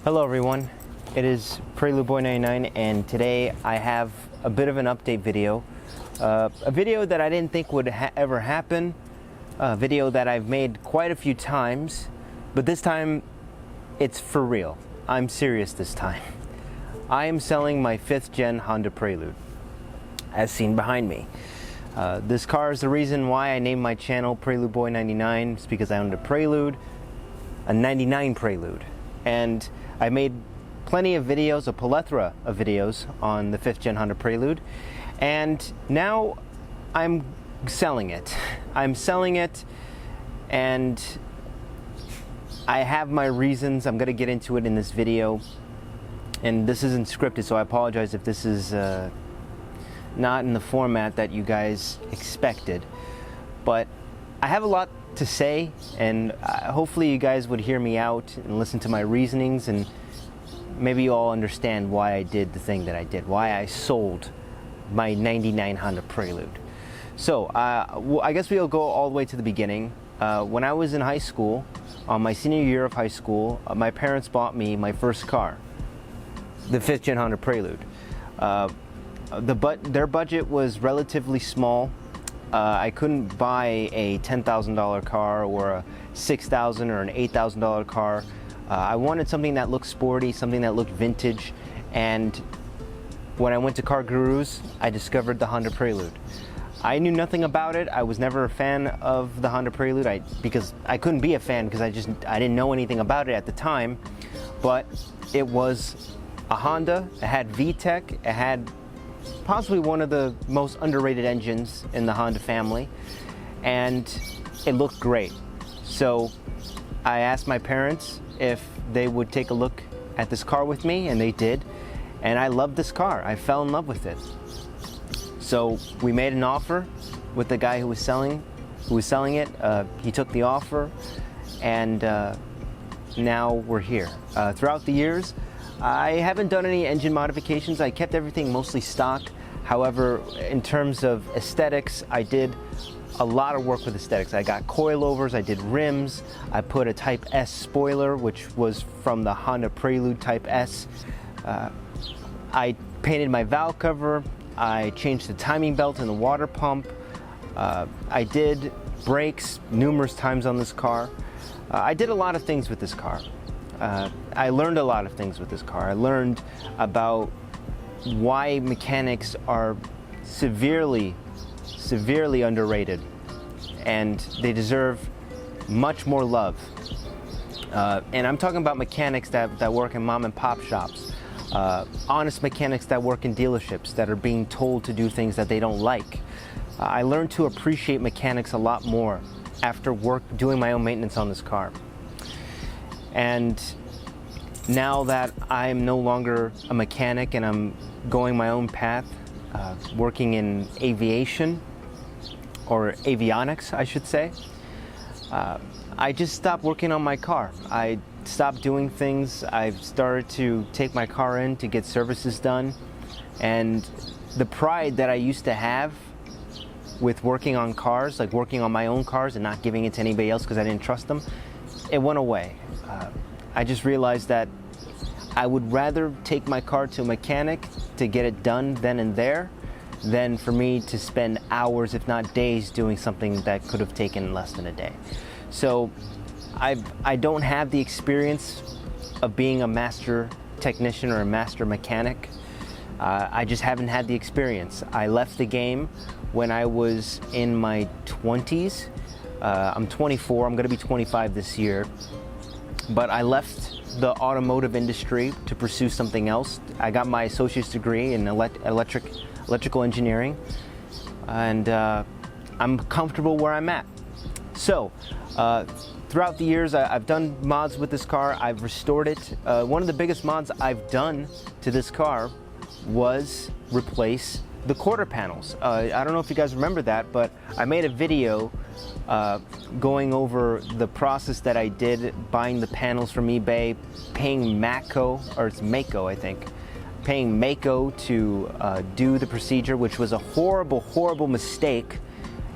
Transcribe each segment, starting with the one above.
Hello everyone, it is Prelude Boy 99 and today I have a bit of an update video. A video that I didn't think would ever happen, a video that I've made quite a few times, but this time it's for real. I'm serious this time. I am selling my 5th Gen Honda Prelude, as seen behind me. This car is the reason why I named my channel Prelude Boy 99. It's because I owned a Prelude, a 99 Prelude, and I made plenty of videos, a plethora of videos on the 5th Gen Honda Prelude, and now I'm selling it. I'm selling it, and I have my reasons. I'm going to get into it in this video, and this isn't scripted, so I apologize if this is not in the format that you guys expected, but I have a lot to say, and hopefully you guys would hear me out and listen to my reasonings, and maybe you all understand why I did the thing that I did, why I sold my 99 Honda Prelude. So I guess we'll go all the way to the beginning. When I was in high school, on my senior year of high school, my parents bought me my first car, the 5th Gen Honda Prelude. Their budget was relatively small. I couldn't buy a $10,000 car or a $6,000 or an $8,000 car. I wanted something that looked sporty, something that looked vintage, and when I went to Car Gurus, I discovered the Honda Prelude. I knew nothing about it. I was never a fan of the Honda Prelude because I couldn't be a fan because I didn't know anything about it at the time, but it was a Honda. It had VTEC. It had possibly one of the most underrated engines in the Honda family, and it looked great. So I asked my parents if they would take a look at this car with me, and they did, and I loved this car. I fell in love with it. So we made an offer with the guy who was selling it. He took the offer, and now we're here. Throughout the years, I haven't done any engine modifications. I kept everything mostly stock. However, in terms of aesthetics, I did a lot of work with aesthetics. I got coilovers, I did rims, I put a Type S spoiler, which was from the Honda Prelude Type S. I painted my valve cover, I changed the timing belt and the water pump. I did brakes numerous times on this car. I did a lot of things with this car. I learned a lot of things with this car. I learned about why mechanics are severely underrated, and they deserve much more love. And I'm talking about mechanics that work in mom and pop shops, honest mechanics that work in dealerships that are being told to do things that they don't like. I learned to appreciate mechanics a lot more after doing my own maintenance on this car. And now that I'm no longer a mechanic and I'm going my own path, working in aviation, or avionics I should say, I just stopped working on my car. I stopped doing things. I've started to take my car in to get services done, and the pride that I used to have with working on cars, like working on my own cars and not giving it to anybody else because I didn't trust them, it went away. I just realized that I would rather take my car to a mechanic to get it done then and there than for me to spend hours, if not days, doing something that could have taken less than a day. So I don't have the experience of being a master technician or a master mechanic. I just haven't had the experience. I left the game when I was in my 20s. I'm 24, I'm gonna be 25 this year. But I left the automotive industry to pursue something else. I got my associate's degree in electrical engineering, and I'm comfortable where I'm at. So throughout the years, I've done mods with this car. I've restored it. One of the biggest mods I've done to this car was replace the quarter panels. I don't know if you guys remember that, but I made a video going over the process that I did buying the panels from eBay, paying Mako, or it's Mako I think, paying Mako to do the procedure, which was a horrible mistake,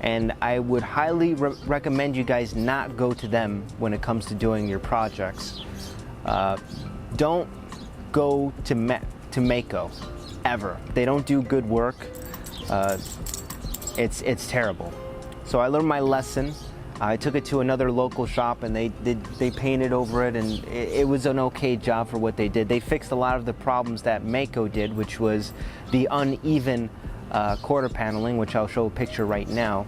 and I would highly recommend you guys not go to them when it comes to doing your projects. don't go to Mako ever. They don't do good work. It's terrible. So I learned my lesson. I took it to another local shop and they painted over it, and it was an okay job for what they did. They fixed a lot of the problems that Mako did, which was the uneven quarter paneling, which I'll show a picture right now.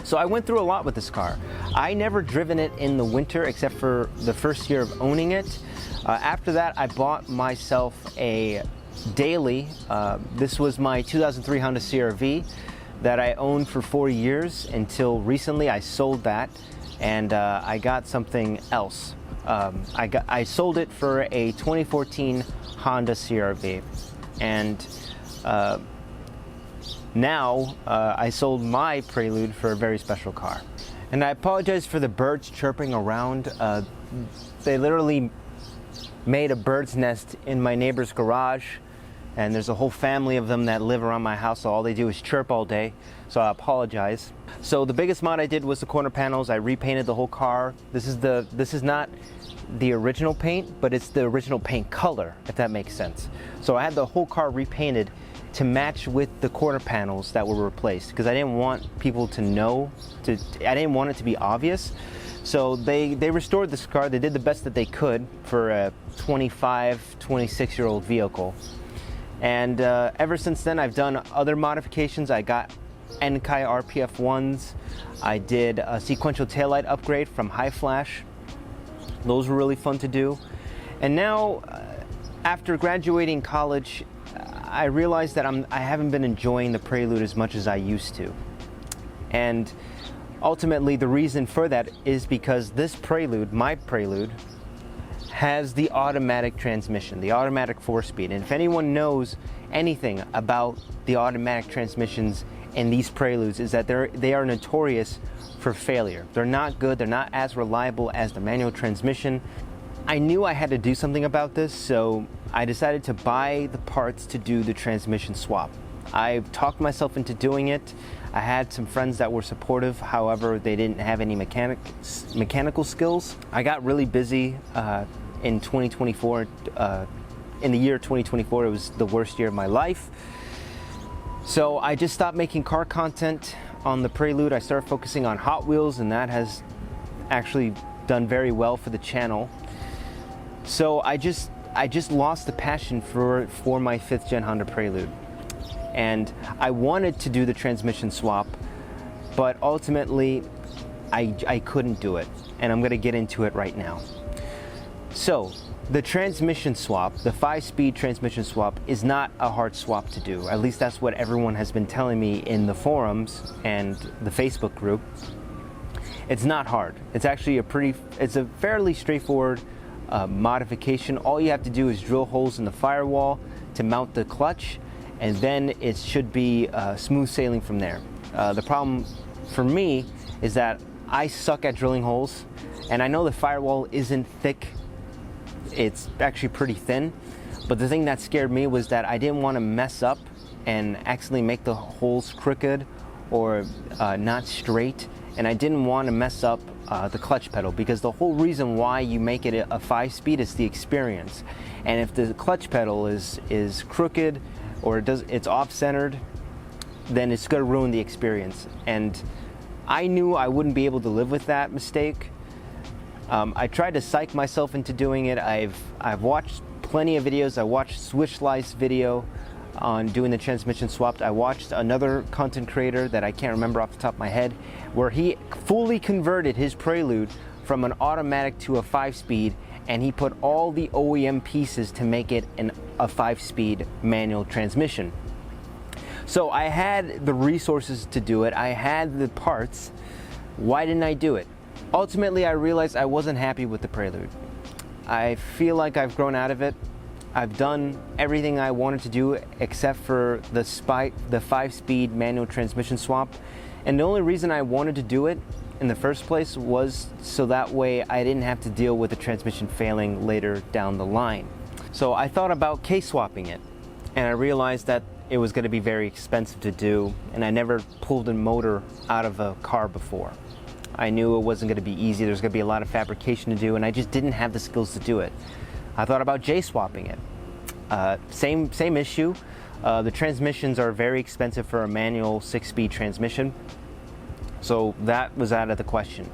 So I went through a lot with this car. I never driven it in the winter except for the first year of owning it. After that, I bought myself a daily. This was my 2003 Honda CR-V that I owned for 4 years until recently. I sold that and I got something else. I sold it for a 2014 Honda CR-V, and now I sold my Prelude for a very special car. And I apologize for the birds chirping around. They literally made a bird's nest in my neighbor's garage, and there's a whole family of them that live around my house, so all they do is chirp all day, so I apologize. So the biggest mod I did was the corner panels. I repainted the whole car. This is not the original paint, but it's the original paint color, if that makes sense. So I had the whole car repainted to match with the corner panels that were replaced, because I didn't want people to know, I didn't want it to be obvious. So they restored this car. They did the best that they could for a 25, 26-year-old vehicle. And ever since then, I've done other modifications. I got Enkai RPF1s. I did a sequential taillight upgrade from High Flash. Those were really fun to do. And now, after graduating college, I realized that I haven't been enjoying the Prelude as much as I used to. And ultimately, the reason for that is because this Prelude, my Prelude, has the automatic transmission, the automatic 4-speed. And if anyone knows anything about the automatic transmissions in these Preludes, is that they are notorious for failure. They're not good, they're not as reliable as the manual transmission. I knew I had to do something about this, so I decided to buy the parts to do the transmission swap. I talked myself into doing it. I had some friends that were supportive, however, they didn't have any mechanical skills. I got really busy in 2024. In the year 2024, it was the worst year of my life. So I just stopped making car content on the Prelude. I started focusing on Hot Wheels, and that has actually done very well for the channel. So I just lost the passion for my 5th Gen Honda Prelude. And I wanted to do the transmission swap, but ultimately I couldn't do it. And I'm gonna get into it right now. So the transmission swap, the 5-speed transmission swap, is not a hard swap to do. At least that's what everyone has been telling me in the forums and the Facebook group. It's not hard. It's actually it's a fairly straightforward modification. All you have to do is drill holes in the firewall to mount the clutch, and then it should be smooth sailing from there. The problem for me is that I suck at drilling holes, and I know the firewall isn't thick. It's actually pretty thin, but the thing that scared me was that I didn't want to mess up and accidentally make the holes crooked or not straight, and I didn't want to mess up the clutch pedal, because the whole reason why you make it a 5-speed is the experience. And if the clutch pedal is crooked or it's off-centered, then it's going to ruin the experience. And I knew I wouldn't be able to live with that mistake. I tried to psych myself into doing it. I've watched plenty of videos. I watched Switch Slice video on doing the transmission swap. I watched another content creator that I can't remember off the top of my head, where he fully converted his Prelude from an automatic to a 5-speed, and he put all the OEM pieces to make it a 5-speed manual transmission. So I had the resources to do it. I had the parts. Why didn't I do it? Ultimately, I realized I wasn't happy with the Prelude. I feel like I've grown out of it. I've done everything I wanted to do except for the 5-speed manual transmission swap. And the only reason I wanted to do it in the first place was so that way I didn't have to deal with the transmission failing later down the line. So I thought about K-swapping it, and I realized that it was going to be very expensive to do, and I never pulled a motor out of a car before. I knew it wasn't going to be easy. There's going to be a lot of fabrication to do, and I just didn't have the skills to do it. I thought about J-swapping it. Same issue. The transmissions are very expensive for a manual 6-speed transmission, so that was out of the question.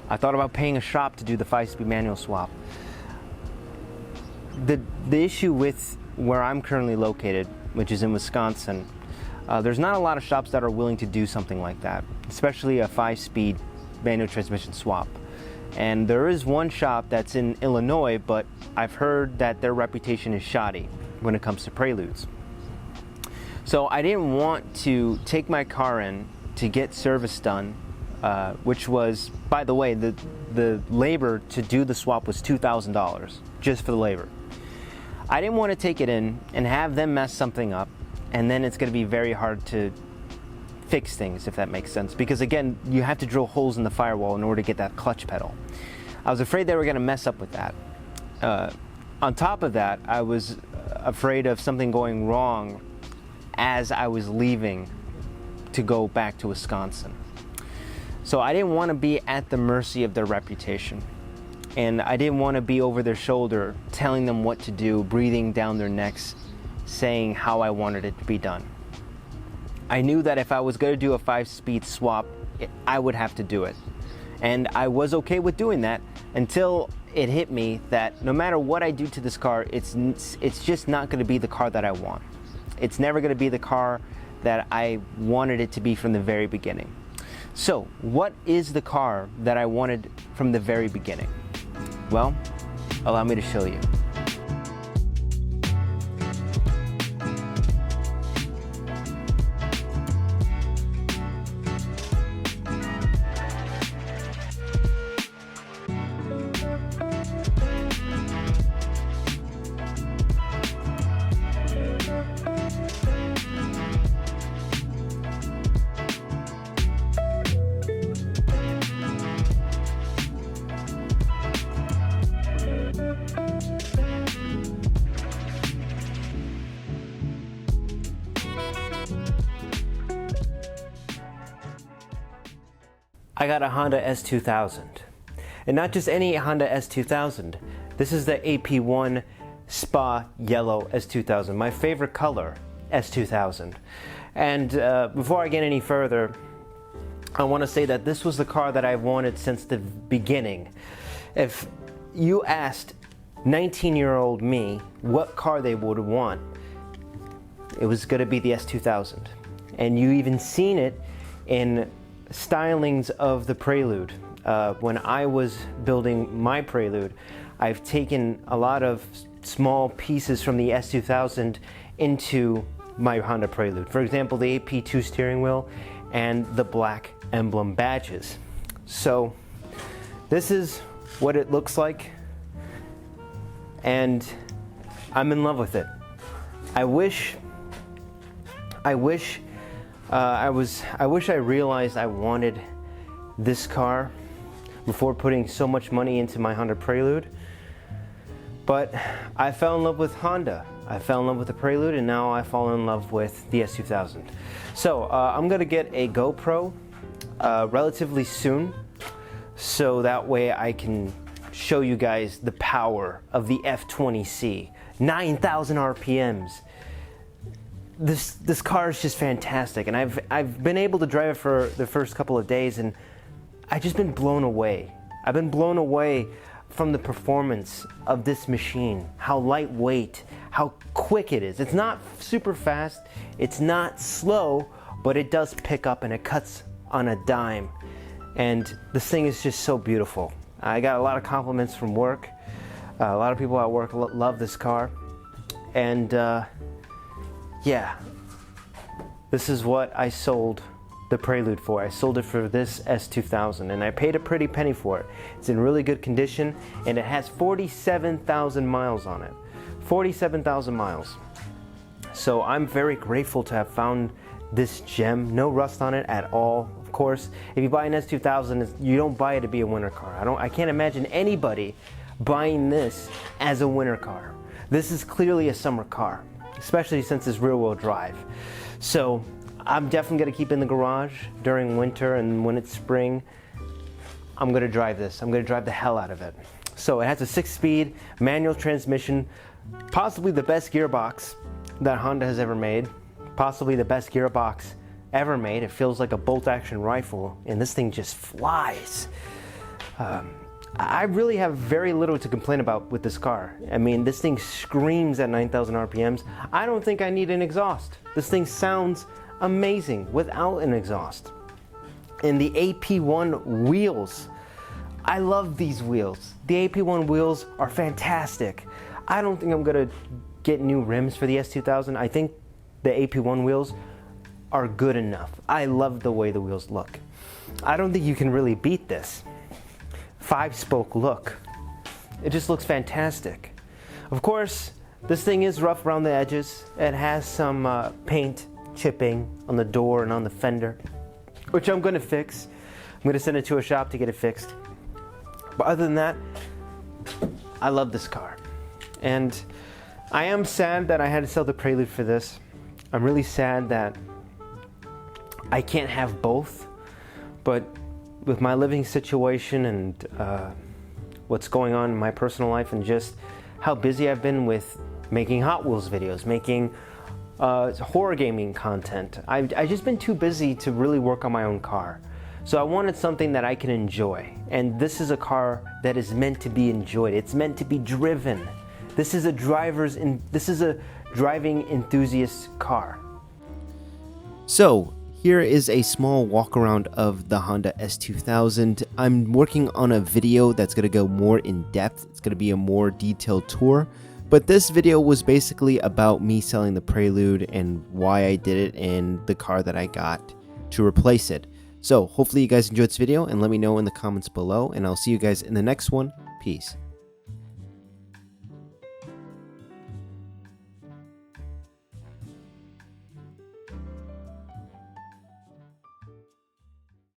I thought about paying a shop to do the 5-speed manual swap. The issue with where I'm currently located, which is in Wisconsin, there's not a lot of shops that are willing to do something like that, especially a 5-speed manual transmission swap. And there is one shop that's in Illinois, but I've heard that their reputation is shoddy when it comes to Preludes. So I didn't want to take my car in to get service done, which was, by the way, the labor to do the swap was $2,000 just for the labor. I didn't want to take it in and have them mess something up, and then it's going to be very hard to fix things, if that makes sense, because again, you have to drill holes in the firewall in order to get that clutch pedal. I was afraid they were going to mess up with that. On top of that, I was afraid of something going wrong as I was leaving to go back to Wisconsin. So I didn't want to be at the mercy of their reputation, and I didn't want to be over their shoulder telling them what to do, breathing down their necks, saying how I wanted it to be done. I knew that if I was going to do a 5-speed swap, I would have to do it. And I was okay with doing that until it hit me that no matter what I do to this car, it's just not going to be the car that I want. It's never going to be the car that I wanted it to be from the very beginning. So, what is the car that I wanted from the very beginning? Well, allow me to show you. I got a Honda S2000, and not just any Honda S2000. This is the AP1 Spa Yellow S2000, my favorite color S2000. And before I get any further, I want to say that this was the car that I've wanted since the beginning. If you asked 19-year-old me what car they would want, it was going to be the S2000. And you even seen it in stylings of the Prelude. When I was building my Prelude, I've taken a lot of small pieces from the S2000 into my Honda Prelude. For example, the AP2 steering wheel and the black emblem badges. So this is what it looks like, and I'm in love with it. I wish I realized I wanted this car before putting so much money into my Honda Prelude. But I fell in love with Honda. I fell in love with the Prelude, and now I fall in love with the S2000. So I'm gonna get a GoPro relatively soon, so that way I can show you guys the power of the F20C. 9,000 RPMs. This car is just fantastic, and I've been able to drive it for the first couple of days, and I've just been blown away. I've been blown away from the performance of this machine, how lightweight, how quick it is. It's not super fast, it's not slow, but it does pick up and it cuts on a dime. And this thing is just so beautiful. I got a lot of compliments from work. A lot of people at work love this car. And yeah, this is what I sold the Prelude for. I sold it for this S2000, and I paid a pretty penny for it. It's in really good condition, and it has 47,000 miles on it. 47,000 miles. So I'm very grateful to have found this gem. No rust on it at all. Of course, if you buy an S2000, you don't buy it to be a winter car. I can't imagine anybody buying this as a winter car. This is clearly a summer car, especially since it's rear-wheel drive. So I'm definitely going to keep it in the garage during winter, and when it's spring, I'm going to drive this. I'm going to drive the hell out of it. So it has a 6-speed manual transmission, possibly the best gearbox that Honda has ever made, possibly the best gearbox ever made. It feels like a bolt-action rifle, and this thing just flies. I really have very little to complain about with this car. I mean, this thing screams at 9,000 RPMs. I don't think I need an exhaust. This thing sounds amazing without an exhaust. And the AP1 wheels, I love these wheels. The AP1 wheels are fantastic. I don't think I'm gonna get new rims for the S2000. I think the AP1 wheels are good enough. I love the way the wheels look. I don't think you can really beat this 5-spoke look. It just looks fantastic. Of course, this thing is rough around the edges. It has some paint chipping on the door and on the fender, which I'm gonna fix. I'm gonna send it to a shop to get it fixed. But other than that, I love this car. And I am sad that I had to sell the Prelude for this. I'm really sad that I can't have both, but with my living situation and what's going on in my personal life and just how busy I've been with making Hot Wheels videos, making horror gaming content, I've just been too busy to really work on my own car. So I wanted something that I can enjoy, and this is a car that is meant to be enjoyed. It's meant to be driven. This is a driving enthusiast car. So here is a small walk around of the Honda S2000. I'm working on a video that's going to go more in depth. It's going to be a more detailed tour. But this video was basically about me selling the Prelude and why I did it and the car that I got to replace it. So hopefully you guys enjoyed this video, and let me know in the comments below, and I'll see you guys in the next one. Peace.